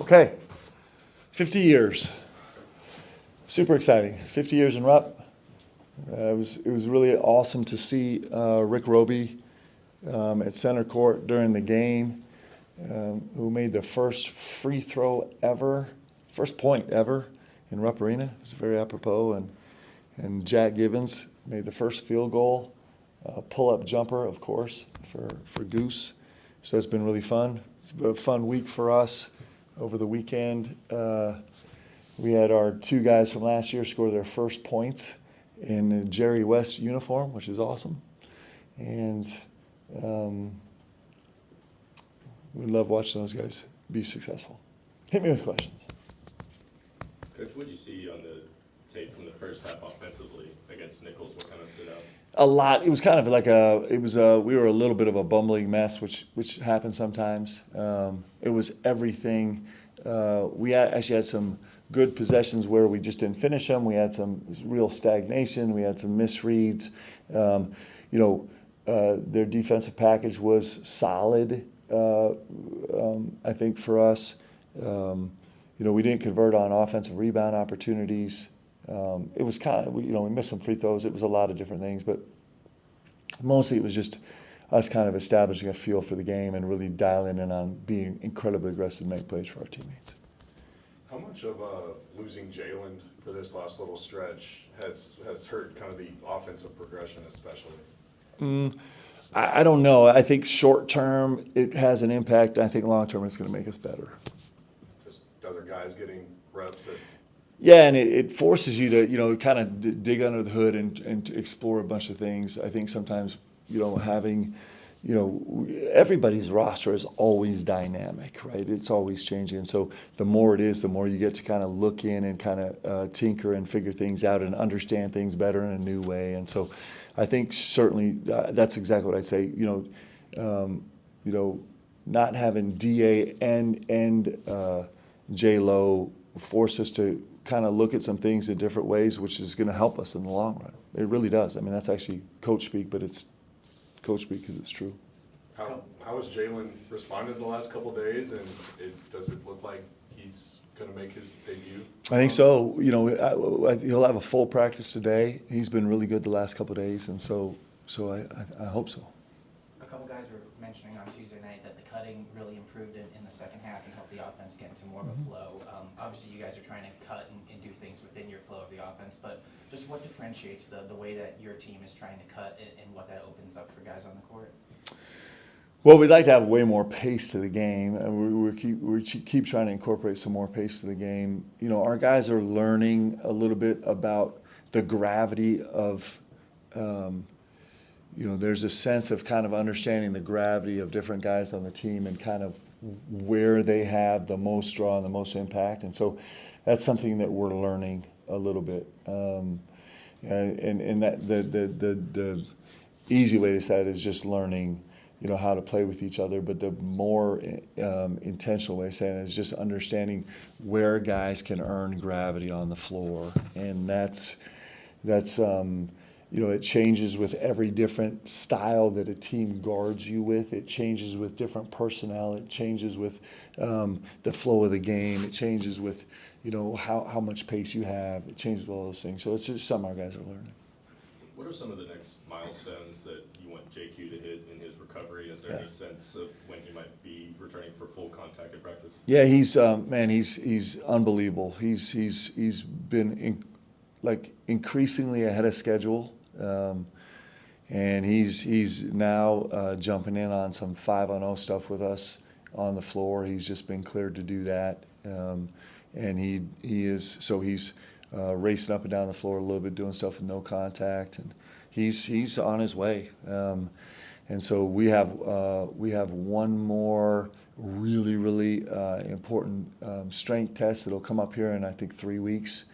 Okay, 50 years. Super exciting. 50 years in Rupp. It was really awesome to see Rick Roby at center court during the game, who made the first free throw ever, first point ever in Rupp Arena. It was very apropos. And Jack Gibbons made the first field goal, pull-up jumper, of course, for Goose. So it's been really fun. It's been a fun week for us. Over the weekend, we had our two guys from last year score their first points in a Jerry West uniform, which is awesome. And we love watching those guys be successful. Hit me with questions. Coach, what did you see on the tape from the first half offensively against Nichols? What kind of stood out? A lot. It was kind of like we were a little bit of a bumbling mess, which happens sometimes. It was everything. We actually had some good possessions where we just didn't finish them. We had some real stagnation. We had some misreads. Their defensive package was solid, I think, for us. We didn't convert on offensive rebound opportunities. It was kind of, we missed some free throws. It was a lot of different things, but mostly it was just us kind of establishing a feel for the game and really dialing in on being incredibly aggressive and make plays for our teammates. How much of losing Jalen for this last little stretch has hurt kind of the offensive progression especially? I don't know. I think short term it has an impact. I think long term it's going to make us better. Just other guys getting reps that. Yeah, and it forces you to, kind of dig under the hood and to explore a bunch of things. I think sometimes, having, everybody's roster is always dynamic, right? It's always changing. So the more it is, the more you get to kind of look in and kind of tinker and figure things out and understand things better in a new way. And so I think certainly that's exactly what I'd say. Not having DA and J-Lo force us to kind of look at some things in different ways, which is going to help us in the long run. It really does. I mean, that's actually coach speak, but it's coach speak because it's true. How has Jalen responded the last couple of days, and does it look like he's going to make his debut? I think so. He'll have a full practice today. He's been really good the last couple of days, and so I hope so. A couple guys were mentioning on Tuesday night that the cutting really improved in the second half and helped the offense get into more of a flow. Obviously, you guys are trying to cut and do things within your flow of the offense, but just what differentiates the way that your team is trying to cut and what that opens up for guys on the court? Well, we'd like to have way more pace to the game, and we keep trying to incorporate some more pace to the game. Our guys are learning a little bit about the gravity of, there's a sense of kind of understanding the gravity of different guys on the team and kind of where they have the most draw and the most impact. And so that's something that we're learning a little bit. And that the easy way to say it is just learning, how to play with each other. But the more intentional way of saying it is just understanding where guys can earn gravity on the floor. And that's it changes with every different style that a team guards you with. It changes with different personnel. It changes with the flow of the game. It changes with, how much pace you have. It changes with all those things. So it's just something our guys are learning. What are some of the next milestones that you want JQ to hit in his recovery? Is there any sense of when he might be returning for full contact at practice? Yeah, he's unbelievable. He's been increasingly ahead of schedule. And he's now jumping in on some 5-on-0 stuff with us on the floor. He's just been cleared to do that, and he's racing up and down the floor a little bit, doing stuff with no contact, and he's on his way. And so we have one more really important strength test that'll come up here in I think 3 weeks.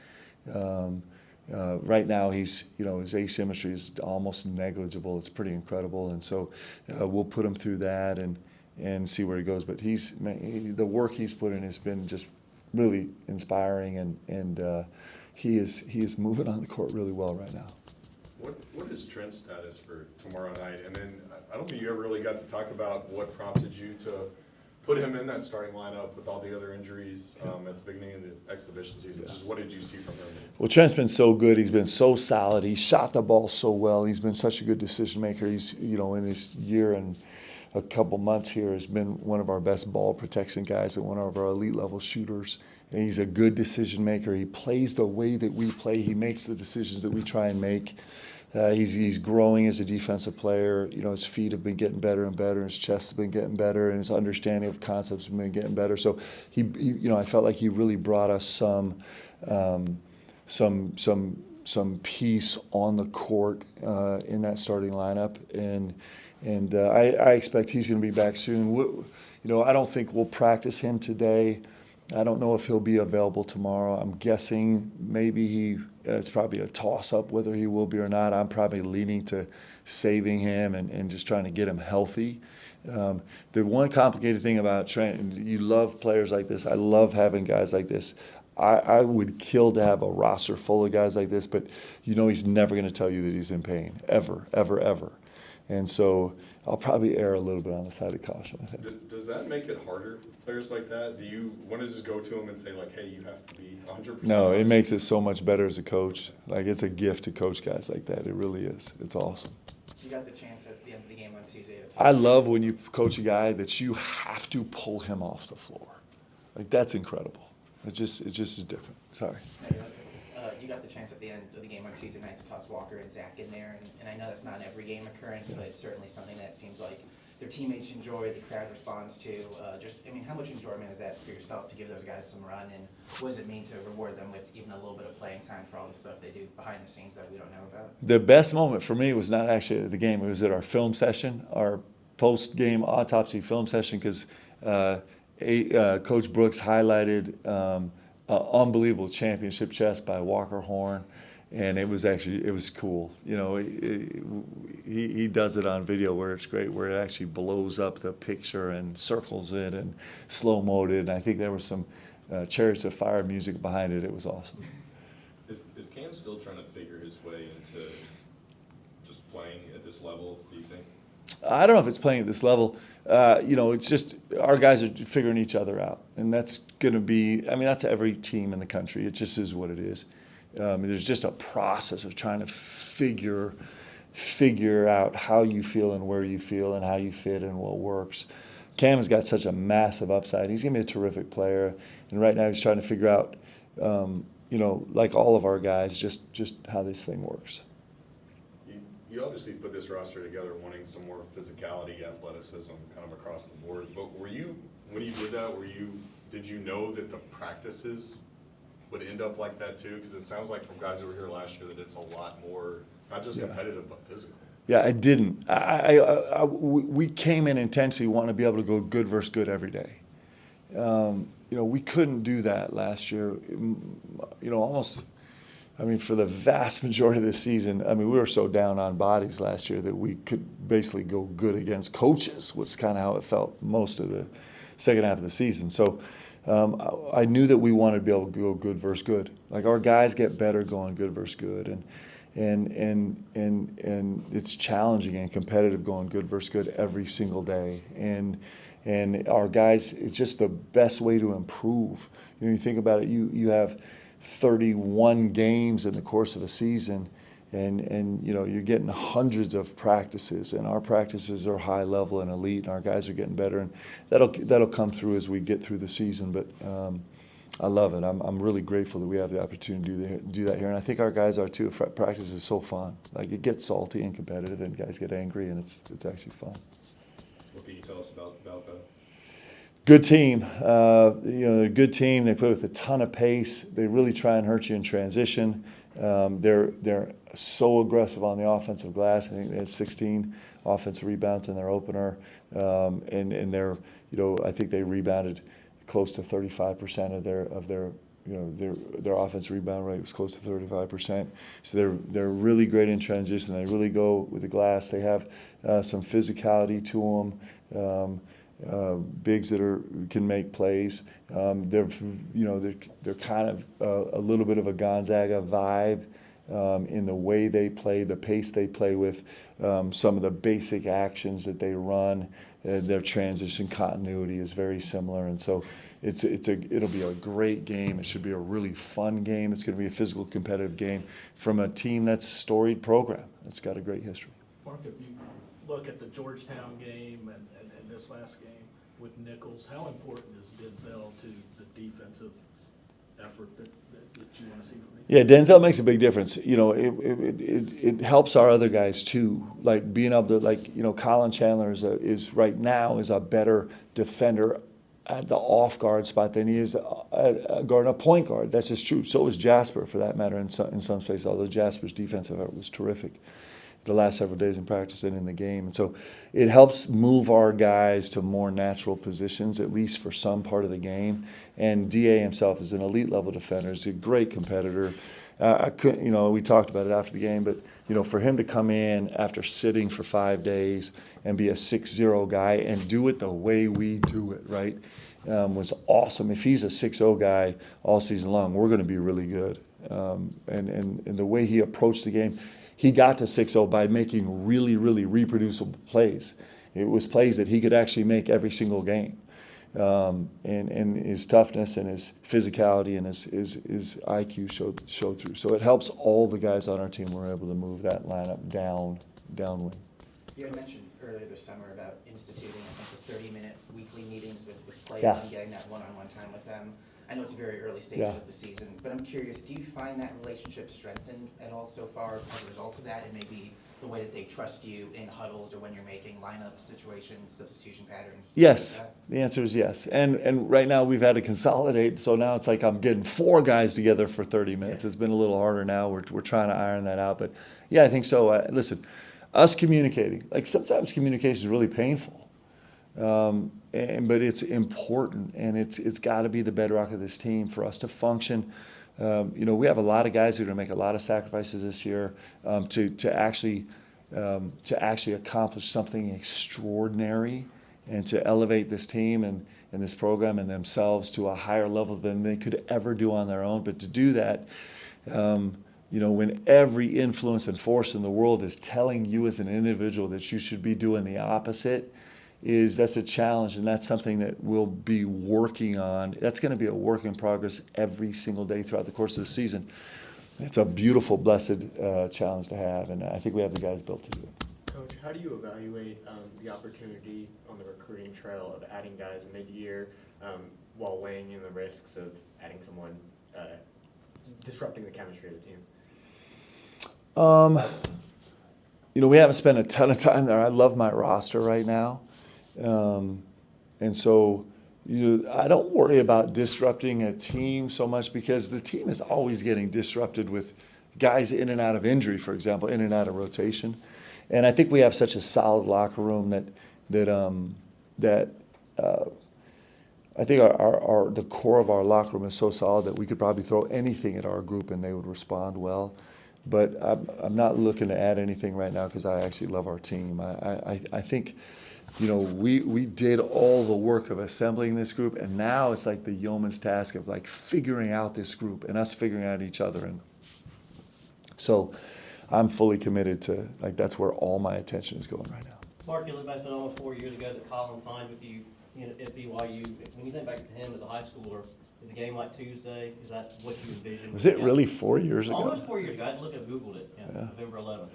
Right now, his asymmetry is almost negligible. It's pretty incredible, and so we'll put him through that and see where he goes. But the work he's put in has been just really inspiring, and he is moving on the court really well right now. What is Trent's status for tomorrow night? And then I don't think you ever really got to talk about what prompted you to put him in that starting lineup with all the other injuries at the beginning of the exhibition season? Just what did you see from him? Well, Trent's been so good. He's been so solid. He shot the ball so well. He's been such a good decision maker. He's, in his year and a couple months here has been one of our best ball protection guys and one of our elite level shooters. And he's a good decision maker. He plays the way that we play. He makes the decisions that we try and make. He's growing as a defensive player. His feet have been getting better and better. His chest has been getting better, and his understanding of concepts has been getting better. So he I felt like he really brought us some peace on the court in that starting lineup, and I expect he's going to be back soon. I don't think we'll practice him today. I don't know if he'll be available tomorrow. I'm guessing maybe it's probably a toss-up whether he will be or not. I'm probably leaning to saving him and just trying to get him healthy. The one complicated thing about Trent, and you love players like this. I love having guys like this. I would kill to have a roster full of guys like this, but he's never going to tell you that he's in pain, ever, ever, ever. And so I'll probably err a little bit on the side of caution with him. Does that make it harder with players like that? Do you want to just go to them and say, like, hey, you have to be 100%? No, it makes it so much better as a coach. Like, it's a gift to coach guys like that. It really is. It's awesome. You got the chance at the end of the game on Tuesday to I love when you coach a guy that you have to pull him off the floor. Like, that's incredible. It just is different. Sorry. You got the chance at the end of the game on Tuesday night to toss Walker and Zach in there, and I know that's not an every game occurrence, but it's certainly something that seems like their teammates enjoy, the crowd responds to. How much enjoyment is that for yourself to give those guys some run, and what does it mean to reward them with even a little bit of playing time for all the stuff they do behind the scenes that we don't know about? The best moment for me was not actually at the game. It was at our film session, our post-game autopsy film session, because Coach Brooks highlighted unbelievable championship chest by Walker Horn, and it was cool. He does it on video where it's great, where it actually blows up the picture and circles it and slow-moed it. And I think there was some Chariots of Fire music behind it. It was awesome. Is Cam still trying to figure his way into just playing at this level, do you think? I don't know if it's playing at this level. It's just our guys are figuring each other out, and that's going to be. That's every team in the country. It just is what it is. There's just a process of trying to figure out how you feel and where you feel and how you fit and what works. Cam has got such a massive upside. He's going to be a terrific player, and right now he's trying to figure out, like all of our guys, just how this thing works. You obviously put this roster together wanting some more physicality, athleticism kind of across the board. But when you did that, did you know that the practices would end up like that too? Because it sounds like from guys that were here last year that it's a lot more, not just competitive, but physical. Yeah, I didn't. We came in intentionally wanting to be able to go good versus good every day. We couldn't do that last year. For the vast majority of the season, we were so down on bodies last year that we could basically go good against coaches, which is kind of how it felt most of the second half of the season. So I knew that we wanted to be able to go good versus good. Like, our guys get better going good versus good, and it's challenging and competitive going good versus good every single day. And our guys, it's just the best way to improve. You think about it, you have 31 games in the course of a season, and you're getting hundreds of practices, and our practices are high level and elite, and our guys are getting better, and that'll come through as we get through the season. But I love it. I'm really grateful that we have the opportunity to do that here, and I think our guys are too. Practice is so fun. Like, it gets salty and competitive, and guys get angry, and it's actually fun. What can you tell us about Valpo? Good team. A good team. They play with a ton of pace. They really try and hurt you in transition. They're so aggressive on the offensive glass. I think they had 16 offensive rebounds in their opener, and they're I think they rebounded close to 35% of their offensive rebound rate was close to 35%. So they're really great in transition. They really go with the glass. They have some physicality to them. Bigs that can make plays. They're kind of a little bit of a Gonzaga vibe in the way they play, the pace they play with, some of the basic actions that they run. Their transition continuity is very similar, and so it'll be a great game. It should be a really fun game. It's going to be a physical, competitive game from a team that's a storied program. It's got a great history. Mark, if you look at the Georgetown game and this last game with Nichols, how important is Denzel to the defensive effort that you want to see from him? Yeah, Denzel makes a big difference. You know, it helps our other guys too. Like being able to, like, you know, Colin Chandler is right now is a better defender at the off guard spot than he is at guard a point guard. That's just true. So is Jasper, for that matter, in some space. Although Jasper's defensive effort was terrific the last several days in practice and in the game. And so it helps move our guys to more natural positions, at least for some part of the game. And DA himself is an elite level defender. He's a great competitor. I couldn't, you know, we talked about it after the game, but, you know, for him to come in after sitting for 5 days and be a 6-0 guy and do it the way we do it, right, was awesome. If he's a 6-0 guy all season long, we're going to be really good. And the way he approached the game, he got to 6-0 by making really, really reproducible plays. It was plays that he could actually make every single game. And his toughness and his physicality and his IQ showed through. So it helps all the guys on our team. We're able to move that lineup downwind. You had mentioned earlier this summer about instituting, I think, the 30-minute weekly meetings with players Yeah. and getting that one-on-one time with them. I know it's a very early stage Yeah. of the season, but I'm curious, do you find that relationship strengthened at all so far as a result of that, and maybe the way that they trust you in huddles or when you're making lineup situations, substitution patterns? Yes, like that? the answer is yes. And right now we've had to consolidate, so now it's like I'm getting 4 guys together for 30 minutes. It's been a little harder now. We're trying to iron that out, but yeah, I think so. Listen, us communicating, like sometimes communication is really painful, but it's important, and it's got to be the bedrock of this team for us to function. You know, we have a lot of guys who are going to make a lot of sacrifices this year to actually accomplish something extraordinary and to elevate this team and this program and themselves to a higher level than they could ever do on their own. But to do that, you know, when every influence and force in the world is telling you as an individual that you should be doing the opposite, that's a challenge, and that's something that we'll be working on. That's going to be a work in progress every single day throughout the course of the season. It's a beautiful, blessed challenge to have, and I think we have the guys built to do it. Coach, how do you evaluate the opportunity on the recruiting trail of adding guys mid-year while weighing in the risks of adding someone disrupting the chemistry of the team? You know, we haven't spent a ton of time there. I love my roster right now. And so I don't worry about disrupting a team so much because the team is always getting disrupted with guys in and out of injury, for example, in and out of rotation. And I think we have such a solid locker room that I think the core of our locker room is so solid that we could probably throw anything at our group and they would respond well. But I'm not looking to add anything right now because I actually love our team. I think, you know, we did all the work of assembling this group, and now it's like the yeoman's task of like figuring out this group and us figuring out each other. And so I'm fully committed to, like, that's where all my attention is going right now. Mark, you look back, it's been almost 4 years ago that Colin signed with you, at BYU. When you think back to him as a high schooler, is the game like Tuesday? Is that what you envisioned? Was it really 4 years ago? Almost 4 years ago. I had to look at Googled it. Yeah, Yeah. November 11th.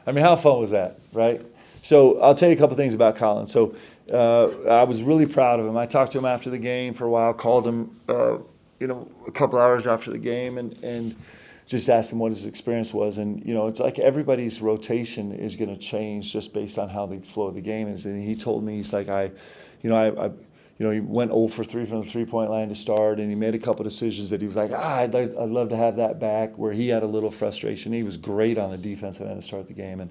I mean, how fun was that, right? So I'll tell you a couple things about Colin. So I was really proud of him. I talked to him after the game for a while, called him, a couple hours after the game, and just asked him what his experience was. And, you know, it's like everybody's rotation is going to change just based on how the flow of the game is. And he told me, he's like, he went 0 for 3 from the three-point line to start, and he made a couple decisions that he was like, I'd love to have that back, where he had a little frustration. He was great on the defensive end to start the game.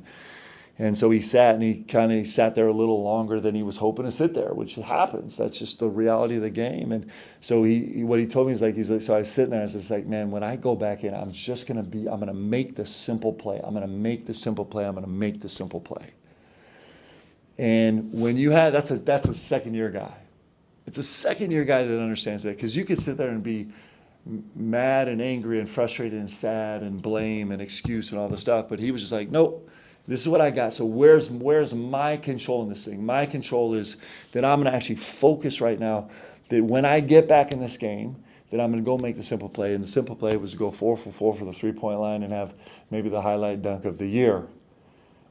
And so he sat, and he sat there a little longer than he was hoping to sit there, which happens. That's just the reality of the game. And so what he told me is like, so I was sitting there, and I was just like, man, when I go back in, I'm going to make the simple play. I'm going to make the simple play. I'm going to make the simple play. And when you have, that's a second-year guy. It's a second-year guy that understands that, because you could sit there and be mad and angry and frustrated and sad and blame and excuse and all this stuff, but he was just like, nope, This is what I got. So where's my control in this thing? My control is that I'm going to actually focus right now that when I get back in this game, that I'm going to go make the simple play. And the simple play was to go 4 for 4 for the three-point line and have maybe the highlight dunk of the year.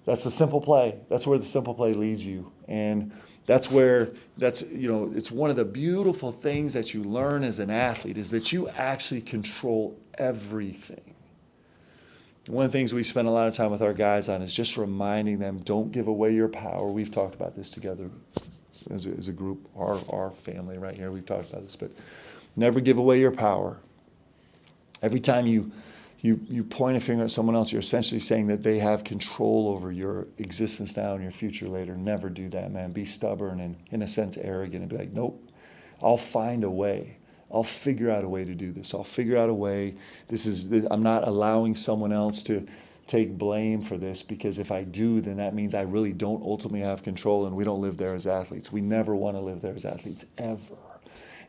That's the simple play. That's where the simple play leads you. And it's one of the beautiful things that you learn as an athlete is that you actually control everything. One of the things we spend a lot of time with our guys on is just reminding them, don't give away your power. We've talked about this together as a group, our family right here. We've talked about this, but never give away your power. Every time you point a finger at someone else, you're essentially saying that they have control over your existence now and your future later. Never do that, man. Be stubborn and, in a sense, arrogant and be like, nope, I'll find a way. I'll figure out a way to do this. I'll figure out a way. I'm not allowing someone else to take blame for this, because if I do, then that means I really don't ultimately have control, and we don't live there as athletes. We never want to live there as athletes, ever.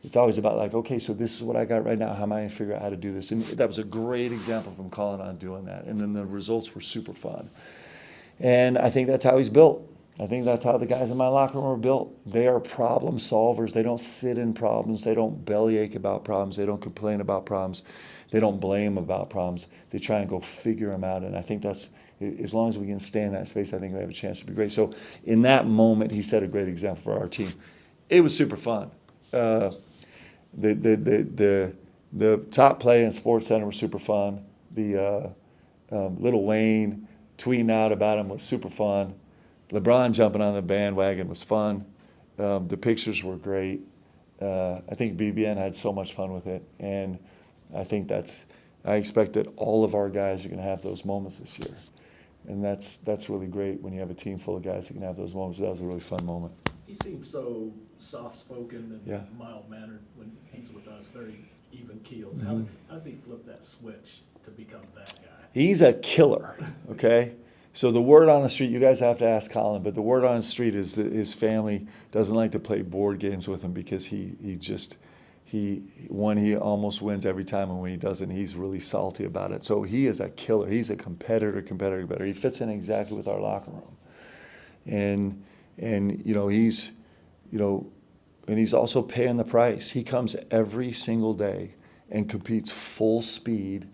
It's always about like, okay, so this is what I got right now. How am I going to figure out how to do this? And that was a great example from Colin on doing that. And then the results were super fun. And I think that's how he's built. I think that's how the guys in my locker room are built. They are problem solvers. They don't sit in problems. They don't bellyache about problems. They don't complain about problems. They don't blame about problems. They try and go figure them out. And I think that's, as long as we can stay in that space, I think we have a chance to be great. So in that moment, he set a great example for our team. It was super fun. The top play in Sports Center was super fun. The Little Wayne tweeting out about him was super fun. LeBron jumping on the bandwagon was fun. The pictures were great. I think BBN had so much fun with it, and I think I expect that all of our guys are going to have those moments this year, and that's really great when you have a team full of guys that can have those moments. That was a really fun moment. He seems so soft-spoken and Yeah. mild-mannered when he's with us, very even-keeled. Mhm. How does he flip that switch to become that guy? He's a killer, okay? So the word on the street, you guys have to ask Colin, but the word on the street is that his family doesn't like to play board games with him because he almost wins every time, and when he doesn't, he's really salty about it. So he is a killer. He's a competitor. He fits in exactly with our locker room. And he's also paying the price. He comes every single day and competes full speed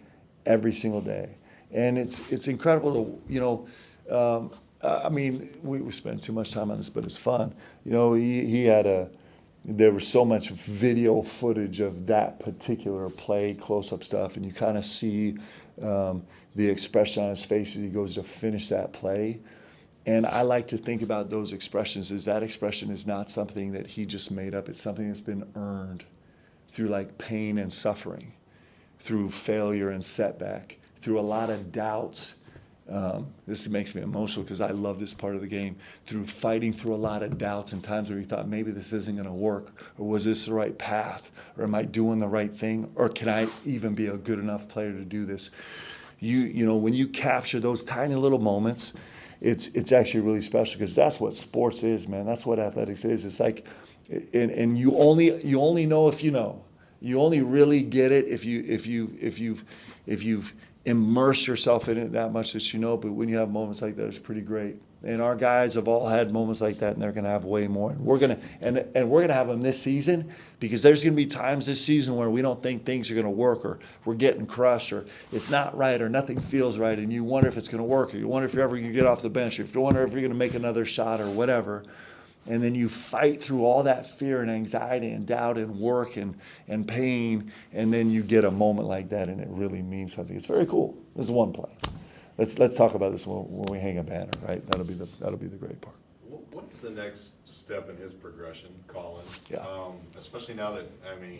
every single day. And it's incredible to, we spend too much time on this, but it's fun. There was so much video footage of that particular play, close-up stuff, and you kind of see the expression on his face as he goes to finish that play. And I like to think about those expressions as that expression is not something that he just made up. It's something that's been earned through like pain and suffering, through failure and setback, through a lot of doubts. This makes me emotional because I love this part of the game. Through fighting through a lot of doubts and times where you thought maybe this isn't going to work, or was this the right path, or am I doing the right thing, or can I even be a good enough player to do this? When you capture those tiny little moments, it's actually really special, because that's what sports is, man. That's what athletics is. It's like, and you only know if you know. You only really get it if you've immersed yourself in it that much that you know. But when you have moments like that, it's pretty great. And our guys have all had moments like that, and they're going to have way more. And we're going to have them this season, because there's going to be times this season where we don't think things are going to work, or we're getting crushed, or it's not right, or nothing feels right, and you wonder if it's going to work, or you wonder if you're ever going to get off the bench, or you wonder if you're going to make another shot, or whatever. And then you fight through all that fear and anxiety and doubt and work and pain, and then you get a moment like that, and it really means something. It's very cool. This is one play. Let's talk about this when we hang a banner, right? That'll be the great part. What is the next step in his progression, Collins? Yeah. Especially now that,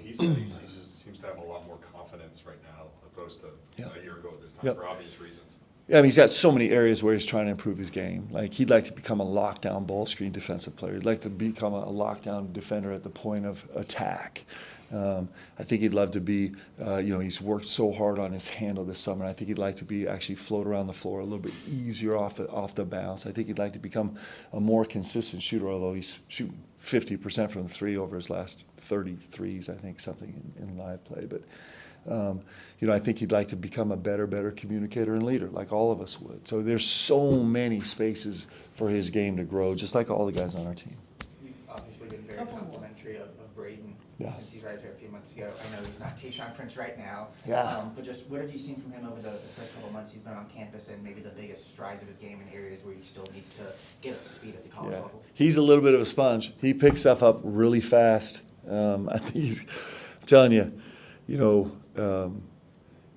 he just seems to have a lot more confidence right now, opposed to a year ago at this time, Yep. for obvious reasons. Yeah, he's got so many areas where he's trying to improve his game. Like, he'd like to become a lockdown ball screen defensive player. He'd like to become a lockdown defender at the point of attack. I think he'd love to be, he's worked so hard on his handle this summer. I think he'd like to be actually float around the floor a little bit easier off the bounce. I think he'd like to become a more consistent shooter, although he's shooting 50% from the three over his last 30 threes, I think, something in live play. But I think he'd like to become a better communicator and leader, like all of us would. So there's so many spaces for his game to grow, just like all the guys on our team. You've obviously been very complimentary of Braden Yeah. since he's arrived here a few months ago. I know he's not Tayshaun Prince right now. Yeah. But just what have you seen from him over the first couple of months he's been on campus, and maybe the biggest strides of his game in areas where he still needs to get up to speed at the college Yeah, level? he's a little bit of a sponge. He picks stuff up really fast. I think I'm telling you,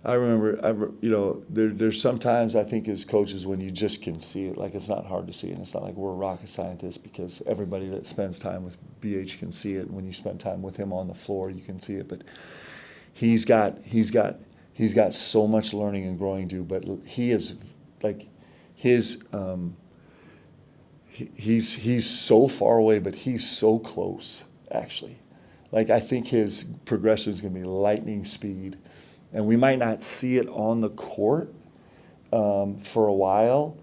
I remember, there's sometimes I think as coaches when you just can see it, like it's not hard to see, and it's not like we're rocket scientists because everybody that spends time with BH can see it. When you spend time with him on the floor, you can see it. But he's got so much learning and growing to do. But he is like his. He's so far away, but he's so close, actually. Like, I think his progression is going to be lightning speed. And we might not see it on the court for a while,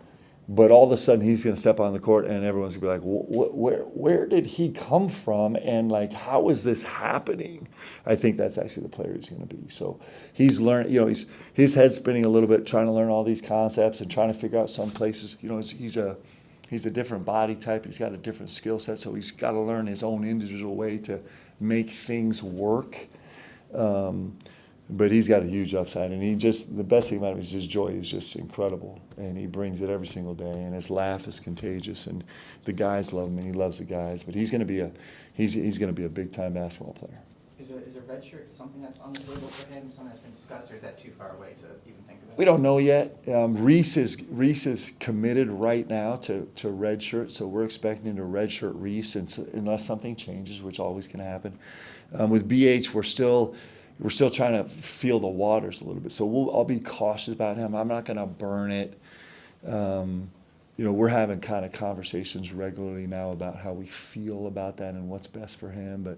but all of a sudden he's going to step on the court and everyone's going to be like, where did he come from? And, like, how is this happening? I think that's actually the player he's going to be. So he's learned, his head's spinning a little bit, trying to learn all these concepts and trying to figure out some places. He's a different body type. He's got a different skill set, so he's got to learn his own individual way to make things work. But he's got a huge upside, and the best thing about him is his joy is just incredible, and he brings it every single day, and his laugh is contagious, and the guys love him, and he loves the guys. But he's going to be a big time basketball player. Is a red shirt something that's on the table for him, something that's been discussed, or is that too far away to even think about? We don't know yet. Reese is committed right now to red shirt, so we're expecting to red shirt Reese unless something changes, which always can happen. With BH, we're still trying to feel the waters a little bit, so I'll be cautious about him. I'm not going to burn it. We're having kind of conversations regularly now about how we feel about that and what's best for him, but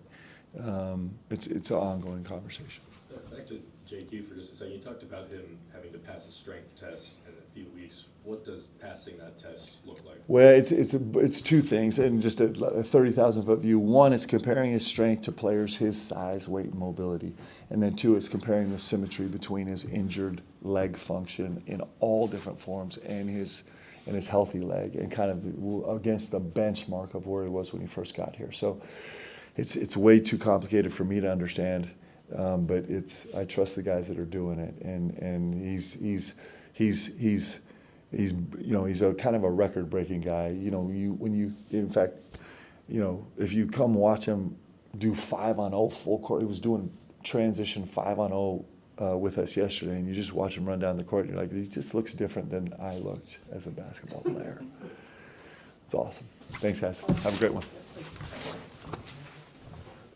it's an ongoing conversation. Back to JQ for just a second. You talked about him having to pass a strength test in a few weeks. What does passing that test look like? Well, it's two things, and just a 30,000-foot view. One, it's comparing his strength to players his size, weight, and mobility, and then two, it's comparing the symmetry between his injured leg function in all different forms and his healthy leg, and kind of against the benchmark of where he was when he first got here. So it's way too complicated for me to understand, but I trust the guys that are doing it, and he's a kind of a record-breaking guy. If you come watch him do 5-on-0 full court, he was doing transition 5-on-0 with us yesterday, and you just watch him run down the court, and you're like, he just looks different than I looked as a basketball player. It's awesome. Thanks, guys. Have a great one.